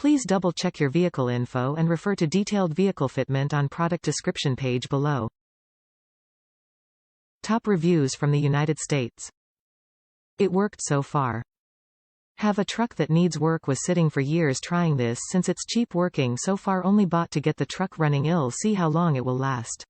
Please double-check your vehicle info and refer to detailed vehicle fitment on product description page below. Top reviews from the United States. It worked so far. Have a truck that needs work. Was sitting for years trying this since it's cheap. Working so far. Only bought to get the truck running. See how long it will last.